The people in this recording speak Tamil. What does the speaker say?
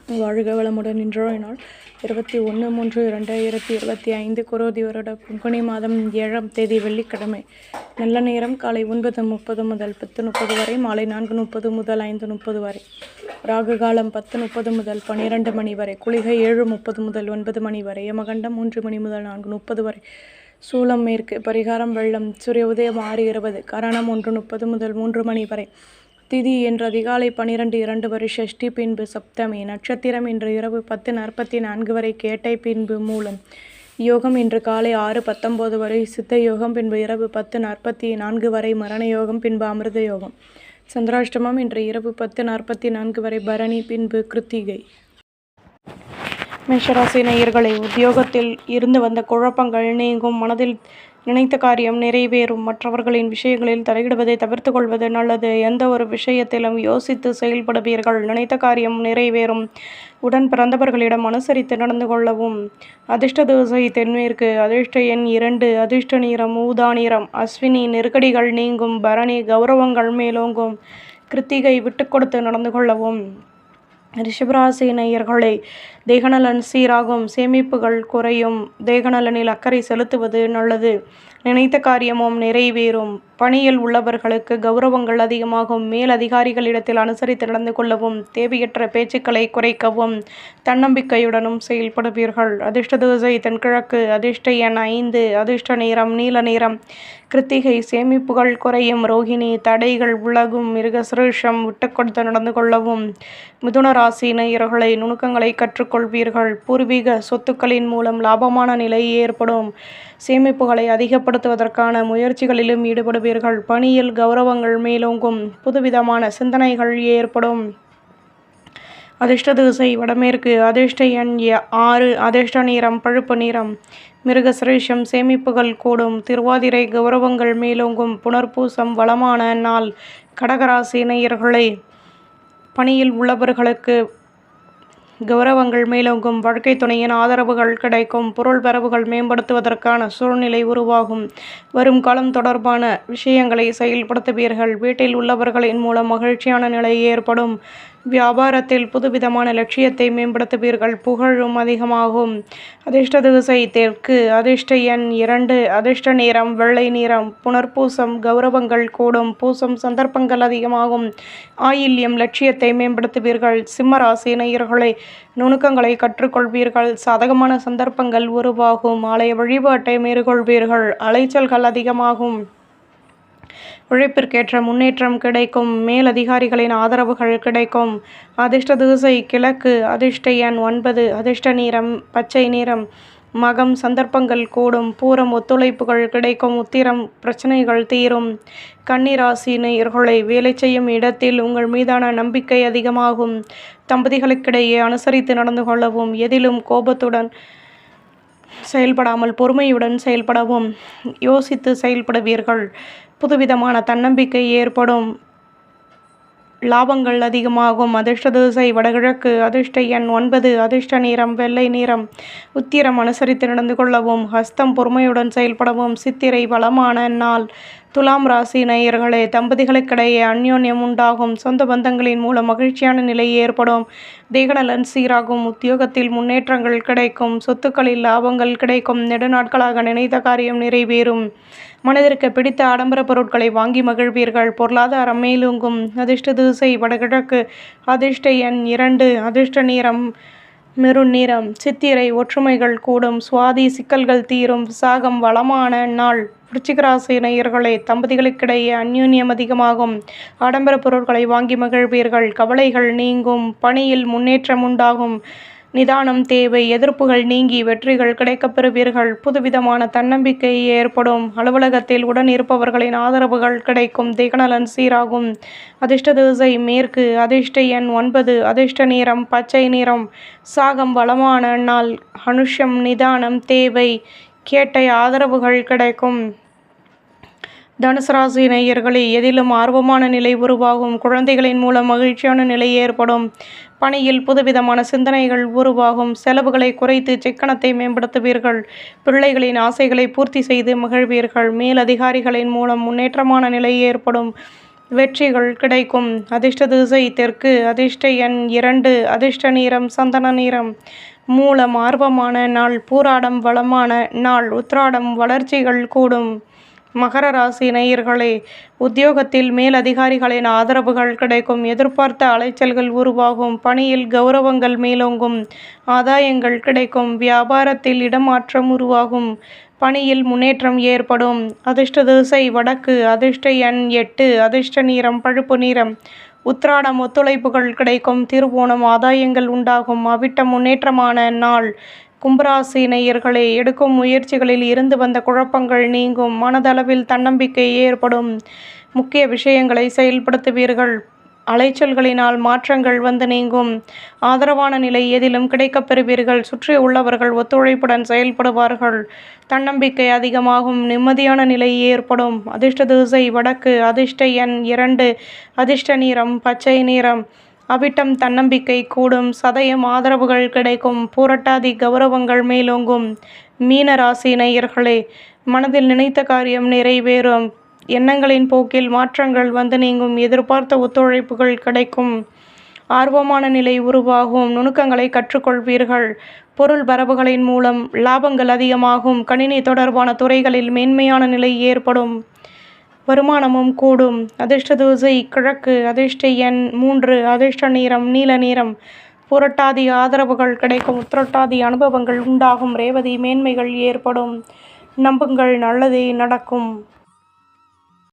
வாழ்க வளமுடன். இன்றைய நாள் 21/3/2025 குரோதி வருட பங்குனி மாதம் 7ஆம் தேதி வெள்ளிக்கிழமை. நல்ல நேரம் காலை 9:30 முதல் 10:30 வரை, மாலை 4:30 முதல் 5:30 வரை. ராகு காலம் 10:30 முதல் 12 மணி வரை, குளிகை 7:30 முதல் 9 மணி வரை, யமகண்டம் 3 மணி முதல் 4:30 வரை. சூலம் மேற்கு. பரிகாரம் வெள்ளம். சூரிய உதயம் 6:20, கரணம் 1:30 முதல் 3 மணி வரை. திதி இன்று அதிகாலை 12:02 வரை, ஷஷ்டி பின்பு சப்தமி. நட்சத்திரம் இன்று இரவு 10:44 வரை, கேட்டை பின்பு மூலம். யோகம் இன்று காலை 6:19 வரை, சித்த யோகம் பின்பு இரவு 10:44 வரை, மரண யோகம் பின்பு அமிர்த யோகம். சந்திராஷ்டமம் இன்று இரவு 10:44 வரை, பரணி பின்பு கிருத்திகை. மேஷராசி நேயர்களே, உத்தியோகத்தில் இருந்து வந்த குழப்பங்கள் நீங்கும். மனதில் நினைத்த காரியம் நிறைவேறும். மற்றவர்களின் விஷயங்களில் தலையிடுவதை தவிர்த்து கொள்வது நல்லது. எந்த ஒரு விஷயத்திலும் யோசித்து செயல்படுவீர்கள். நினைத்த காரியம் நிறைவேறும். உடன் பிறந்தவர்களிடம் அனுசரித்து நடந்து கொள்ளவும். அதிர்ஷ்ட திசை தென்மேற்கு. அதிர்ஷ்ட எண் 2, அதிர்ஷ்ட நிறம் ஊதா நிறம். அஸ்வினி நெருக்கடிகள் நீங்கும். பரணி கௌரவங்கள் மேலோங்கும். கிருத்திகை விட்டு கொடுத்து நடந்து கொள்ளவும். ரிஷபராசி நேயர்களே, தேகநலன் சீராகும். சேமிப்புகள் குறையும். தேகநலனில் அக்கறை செலுத்துவது நல்லது. நினைத்த காரியமும் நிறைவேறும். பணியில் உள்ளவர்களுக்கு கௌரவங்கள் அதிகமாகும். மேல் அதிகாரிகளிடத்தில் அனுசரித்து நடந்து கொள்ளவும். தேவையற்ற பேச்சுக்களை குறைக்கவும். தன்னம்பிக்கையுடனும் செயல்படுவீர்கள். அதிர்ஷ்ட திசை தென்கிழக்கு. அதிர்ஷ்ட எண் 5, அதிர்ஷ்ட நிறம் நீல நிறம். கிருத்திகை சேமிப்புகள் குறையும். ரோகிணி தடைகள் விலகும். மிருகசிருஷம் விட்டு கொடுத்து நடந்து கொள்ளவும். மிதுன ராசி நேயர்களை, நுணுக்கங்களை கற்றுக்கொள்வீர்கள். பூர்வீக சொத்துக்களின் மூலம் லாபமான நிலை ஏற்படும். சேமிப்புகளை அதிகப்படுத்துவதற்கான முயற்சிகளிலும் ஈடுபடுவீர்கள். பணியில் கௌரவங்கள் மேலோங்கும். புதுவிதமான சிந்தனைகள் ஏற்படும். அதிர்ஷ்ட திசை வடமேற்கு. அதிர்ஷ்ட எண் 6, அதிர்ஷ்ட நிறம் பழுப்பு நிறம். மிருகசிரேஷம் சேமிப்புகள் கூடும். திருவாதிரை கௌரவங்கள் மேலோங்கும். புனர்பூசம் வளமான நாள். கடகராசி நேயர்களே, பணியில் உள்ளவர்களுக்கு கௌரவங்கள் மேலோங்கும். வாழ்க்கை துணையின் ஆதரவுகள் கிடைக்கும். பொருள் வரவுகள் மேம்படுத்துவதற்கான சூழ்நிலை உருவாகும். வரும் காலம் தொடர்பான விஷயங்களை செயல்படுத்துவீர்கள். வீட்டில் உள்ளவர்களின் மூலம் மகிழ்ச்சியான நிலை ஏற்படும். வியாபாரத்தில் புதுவிதமான லட்சியத்தை மேம்படுத்துவீர்கள். புகழும் அதிகமாகும். அதிர்ஷ்ட திசை தெற்கு. அதிர்ஷ்ட எண் 2, அதிர்ஷ்ட நிறம் வெள்ளை நிறம். புனர்பூசம் கௌரவங்கள் கூடும். பூசம் சந்தர்ப்பங்கள் அதிகமாகும். ஆயில்யம் லட்சியத்தை மேம்படுத்துவீர்கள். சிம்ம ராசி நேயர்களே, நுணுக்கங்களை கற்றுக்கொள்வீர்கள். சாதகமான சந்தர்ப்பங்கள் உருவாகும். ஆலய வழிபாட்டை மேற்கொள்வீர்கள். அலைச்சல்கள் அதிகமாகும். உழைப்பிற்கேற்ற முன்னேற்றம் கிடைக்கும். மேலதிகாரிகளின் ஆதரவுகள் கிடைக்கும். அதிர்ஷ்ட திசை கிழக்கு. அதிர்ஷ்ட எண் 9, அதிர்ஷ்ட நிறம் பச்சை நிறம். மகம் சந்தர்ப்பங்கள் கூடும். பூரம் ஒத்துழைப்புகள் கிடைக்கும். உத்திரம் பிரச்சனைகள் தீரும். கன்னிராசி நேயர்களை, வேலை செய்யும் இடத்தில் உங்கள் மீதான நம்பிக்கை அதிகமாகும். தம்பதிகளுக்கிடையே அனுசரித்து நடந்து கொள்ளவும். எதிலும் கோபத்துடன் செயல்படாமல் பொறுமையுடன் செயல்படவும். யோசித்து செயல்படுவீர்கள். புதுவிதமான தன்னம்பிக்கை ஏற்படும். லாபங்கள் அதிகமாகும். அதிர்ஷ்ட திசை வடகிழக்கு. அதிர்ஷ்ட எண் 9, அதிர்ஷ்ட நிறம் வெள்ளை நிறம். உத்திரம் அனுசரித்து நடந்து கொள்ளவும். ஹஸ்தம் பொறுமையுடன் செயல்படவும். சித்திரை வளமான நாள். துலாம் ராசி நேயர்களே, தம்பதிகளுக்கிடையே அந்யோன்யம் உண்டாகும். சொந்த பந்தங்களின் மூலம் மகிழ்ச்சியான நிலை ஏற்படும். தேகநலன் சீராகும். உத்தியோகத்தில் முன்னேற்றங்கள் கிடைக்கும். சொத்துக்களில் லாபங்கள் கிடைக்கும். நெடுநாட்களாக நினைத்த காரியம் நிறைவேறும். மனதிற்கு பிடித்த ஆடம்பர பொருட்களை வாங்கி மகிழ்வீர்கள். பொருளாதாரம் மேலோங்கும். அதிர்ஷ்ட திசை வடகிழக்கு. அதிர்ஷ்ட எண் 2, அதிர்ஷ்ட நிறம் மெருண் நிறம். சித்திரை ஒற்றுமைகள் கூடும். சுவாதி சிக்கல்கள் தீரும். விசாகம் வளமான நாள். விருச்சிகராசி நேயர்களே, தம்பதிகளுக்கிடையே அந்யோன்யம் அதிகமாகும். ஆடம்பர பொருட்களை வாங்கி மகிழ்வீர்கள். கவலைகள் நீங்கும். பணியில் முன்னேற்றம் உண்டாகும். நிதானம் தேவை. எதிர்ப்புகள் நீங்கி வெற்றிகள் கிடைக்கப்பெறுவீர்கள். புதுவிதமான தன்னம்பிக்கை ஏற்படும். அலுவலகத்தில் உடன் இருப்பவர்களின் ஆதரவுகள் கிடைக்கும். தேகநலன் சீராகும். அதிர்ஷ்ட திசை மேற்கு. அதிர்ஷ்ட எண் 9, அதிர்ஷ்ட நிறம் பச்சை நிறம். சாகம் வளமான நாள். அனுஷம் நிதானம் தேவை. கேட்டை ஆதரவுகள் கிடைக்கும். தனுசு ராசி நேயர்களே, எதிலும் ஆர்வமான நிலை உருவாகும். குழந்தைகளின் மூலம் மகிழ்ச்சியான நிலை ஏற்படும். பணியில் புதுவிதமான சிந்தனைகள் உருவாகும். செலவுகளை குறைத்து சிக்கனத்தை மேம்படுத்துவீர்கள். பிள்ளைகளின் ஆசைகளை பூர்த்தி செய்து மகிழ்வீர்கள். மேலதிகாரிகளின் மூலம் முன்னேற்றமான நிலை ஏற்படும். வெற்றிகள் கிடைக்கும். அதிர்ஷ்ட திசை தெற்கு. அதிர்ஷ்ட எண் 2. அதிர்ஷ்ட நிறம் சந்தன நிறம். மூலம் ஆர்வமான நாள். பூராடம் வளமான நாள். உத்திராடம் வளர்ச்சிகள் கூடும். மகர ராசி நேயர்களே, உத்தியோகத்தில் மேலதிகாரிகளின் ஆதரவுகள் கிடைக்கும். எதிர்பார்த்த அலைச்சல்கள் உருவாகும். பணியில் கௌரவங்கள் மேலோங்கும். ஆதாயங்கள் கிடைக்கும். வியாபாரத்தில் இடமாற்றம் உருவாகும். பணியில் முன்னேற்றம் ஏற்படும். அதிர்ஷ்ட திசை வடக்கு. அதிர்ஷ்ட எண் 8. அதிர்ஷ்ட நிறம் பழுப்பு நிறம். உத்திராடம் ஒத்துழைப்புகள் கிடைக்கும். திருவோணம் ஆதாயங்கள் உண்டாகும். அவிட்டம் முன்னேற்றமான நாள். கும்பராசி நேயர்களே, எடுக்கும் முயற்சிகளில் இருந்து வந்த குழப்பங்கள் நீங்கும். மனதளவில் தன்னம்பிக்கை ஏற்படும். முக்கிய விஷயங்களை செயல்படுத்துவீர்கள். அலைச்சல்களினால் மாற்றங்கள் வந்து நீங்கும். ஆதரவான நிலை எதிலும் கிடைக்கப் பெறுவீர்கள். சுற்றி உள்ளவர்கள் ஒத்துழைப்புடன் செயல்படுவார்கள். தன்னம்பிக்கை அதிகமாகும். நிம்மதியான நிலை ஏற்படும். அதிர்ஷ்ட திசை வடக்கு. அதிர்ஷ்ட எண் 2. அதிர்ஷ்ட நிறம் பச்சை நிறம். அவிட்டம் தன்னம்பிக்கை கூடும். சதயம் ஆதரவுகள் கிடைக்கும். பூரட்டாதி கௌரவங்கள் மேலோங்கும். மீன ராசி நேயர்களே, மனதில் நினைத்த காரியம் நிறைவேறும். எண்ணங்களின் போக்கில் மாற்றங்கள் வந்து நீங்கும். எதிர்பார்த்த ஒத்துழைப்புகள் கிடைக்கும். ஆர்வமான நிலை உருவாகும். நுணுக்கங்களை கற்றுக்கொள்வீர்கள். பொருள் வரவுகளின் மூலம் லாபங்கள் அதிகமாகும். கணினி தொடர்பான துறைகளில் மேன்மையான நிலை ஏற்படும். வருமானமும் கூடும். அதிர்ஷ்ட திசை கிழக்கு. அதிர்ஷ்ட எண் 3. அதிர்ஷ்ட நிறம் நீல நிறம். புரட்டாதி ஆதரவுகள் கிடைக்கும். உத்திரட்டாதி அனுபவங்கள் உண்டாகும். ரேவதி மேன்மைகள் ஏற்படும். நம்புங்கள், நல்லதே நடக்கும்.